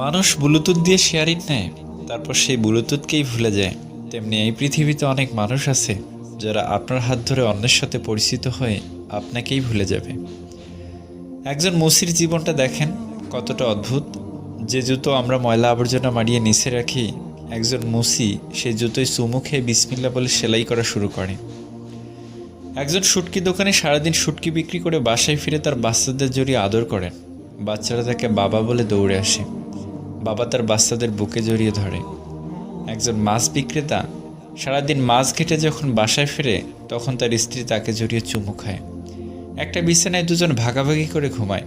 মানুষ ব্লুটুথ দিয়ে শেয়ারিং নেয়, তারপর সেই ব্লুটুথকেই ভুলে যায়। তেমনি এই পৃথিবীতে অনেক মানুষ আছে যারা আপনার হাত ধরে অন্যের সাথে পরিচিত হয়ে আপনাকেই ভুলে যাবে। একজন মুসির জীবনটা দেখেন কতটা অদ্ভুত। যে জুতো আমরা ময়লা আবর্জনা মারিয়ে নিচে রাখি, একজন মুসি সেই জুতোয় চুমু খেয়ে বিসমিল্লা বলে সেলাই করা শুরু করে। একজন শুটকি দোকানে সারাদিন শুটকি বিক্রি করে বাসায় ফিরে তার বাচ্চাদের জড়িয়ে আদর করেন। বাচ্চারা তাকে বাবা বলে দৌড়ে আসে, বাবা তার বাচ্চাদের বুকে জড়িয়ে ধরে। একজন মাছ বিক্রেতা সারাদিন মাছ ঘেটে যখন বাসায় ফিরে তখন তার স্ত্রী তাকে জড়িয়ে চুমু খায়। একটা বিছানায় দুজন ভাগাভাগি করে ঘুমায়।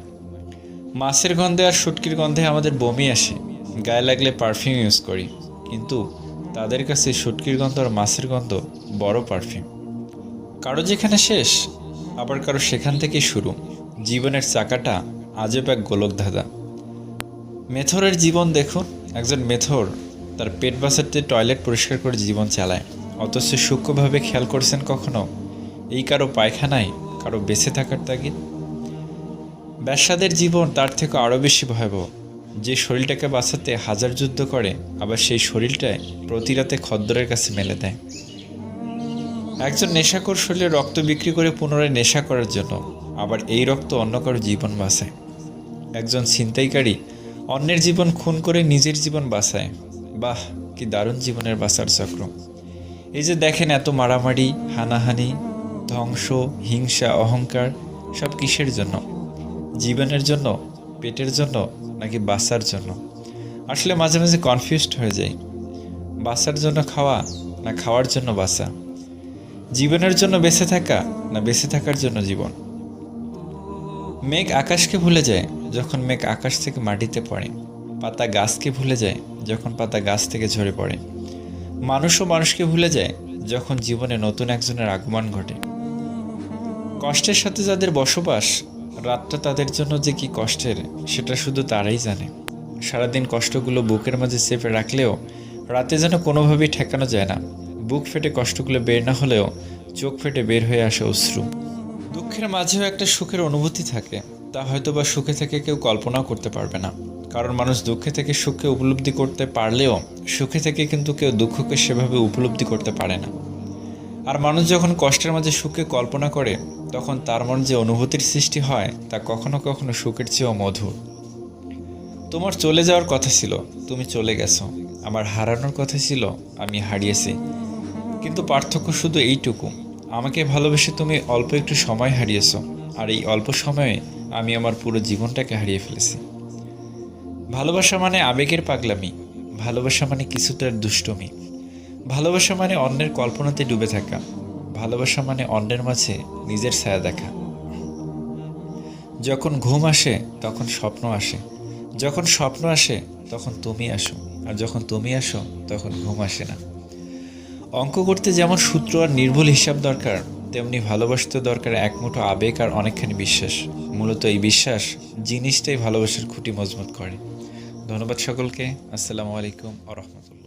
মাছের গন্ধে আর শুটকির গন্ধে আমাদের বমি আসে, গায়ে লাগলে পারফিউম ইউজ করি, কিন্তু তাদের কাছে শুটকির গন্ধ আর মাছের গন্ধ বড় পারফিউম। কারো যেখানে শেষ, আবার কারো সেখান থেকেই শুরু। জীবনের চাকাটা আজব এক গোলক ধাঁধা। মেথরের জীবন দেখুন। একজন মেথর তার পেট বাঁচাতে টয়লেট পরিষ্কার করে জীবন চালায়, অথচ সূক্ষ্মভাবে খেয়াল করছেন কখনো এই কারো পায়খানায় কারো বেঁচে থাকার তাগিদ? ব্যবসাদের জীবন তার থেকে আরও বেশি ভয়াবহ। যে শরীরটাকে বাঁচাতে হাজার যুদ্ধ করে, আবার সেই শরীরটায় প্রতি রাতে খদ্দরের কাছে মেলে দেয়। একজন নেশাখোর শরীরে রক্ত বিক্রি করে পুনরায় নেশা করার জন্য, আবার এই রক্ত অন্য কারো জীবন বাঁচায়। একজন ছিনতাইকারী অন্যের জীবন খুন করে নিজের জীবন বাঁচায়। বাহ, কি দারুণ জীবনের বাঁচার চক্র! এই যে দেখেন, এত মারামারি, হানাহানি, ধ্বংস, হিংসা, অহংকার, সব কিসের জন্য? জীবনের জন্য, পেটের জন্য, নাকি বাঁচার জন্য? আসলে মাঝে মাঝে কনফিউজড হয়ে যাই। বাঁচার জন্য খাওয়া, না খাওয়ার জন্য বাঁচা? জীবনের জন্য বেঁচে থাকা, না বেঁচে থাকার জন্য জীবন? মেঘ আকাশকে ভুলে যায় যখন মেঘ আকাশ থেকে মাটিতে পড়ে। পাতা গাছকে ভুলে যায় যখন পাতা গাছ থেকে ঝরে পড়ে। মানুষও মানুষকে ভুলে যায় যখন জীবনে নতুন একজনের আগমন ঘটে। কষ্টের সাথে যাদের বসবাস, রাতটা তাদের জন্য যে কি কষ্টের সেটা শুধু তারাই জানে। সারাদিন কষ্টগুলো বুকের মাঝে চেপে রাখলেও রাতে যেন কোনোভাবেই ঠেকানো যায় না। বুক ফেটে কষ্টগুলো বের না হলেও চোখ ফেটে বের হয়ে আসে অশ্রু। দুঃখের মাঝেও একটা সুখের অনুভূতি থাকে, তা হয়তো বা সুখে থেকে কেউ কল্পনাও করতে পারবে না। কারণ মানুষ দুঃখে থেকে সুখকে উপলব্ধি করতে পারলেও সুখে থেকে কিন্তু কেউ দুঃখকে সেভাবে উপলব্ধি করতে পারে না। আর মানুষ যখন কষ্টের মাঝে সুখকে কল্পনা করে, তখন তার মন যে অনুভূতির সৃষ্টি হয় তা কখনো কখনো সুখের চেয়েও মধুর। তোমার চলে যাওয়ার কথা ছিল, তুমি চলে গেছো। আমার হারানোর কথা ছিল, আমি হারিয়েছি। কিন্তু পার্থক্য শুধু এইটুকু, আমাকে ভালোবেসে তুমি অল্প একটু সময় হারিয়েছ, আর এই অল্প সময়ে আমি আমার পুরো জীবনটাকে হারিয়ে ফেলেছি। ভালোবাসা মানে আবেগের পাগলামি, ভালোবাসা মানে কিছুটার দুষ্টুমি, ভালোবাসা মানে অন্যের কল্পনাতে ডুবে থাকা, ভালোবাসা মানে অন্যের মাঝে নিজের ছায়া দেখা। যখন ঘুম আসে তখন স্বপ্ন আসে, যখন স্বপ্ন আসে তখন তুমি আসো, আর যখন তুমি আসো তখন ঘুম আসে না। অঙ্ক করতে যেমন সূত্র আর নির্ভুল হিসাব দরকার, তেমনি ভালোবাসতে দরকার এক মুঠো আবেগ আর অনেকখানি বিশ্বাস। মূলত এই বিশ্বাস জিনিসটাই ভালোবাসার খুঁটি মজবুত করে। ধন্যবাদ সকলকে। আসসালামু আলাইকুম ওয়া রাহমাতুল্লাহ।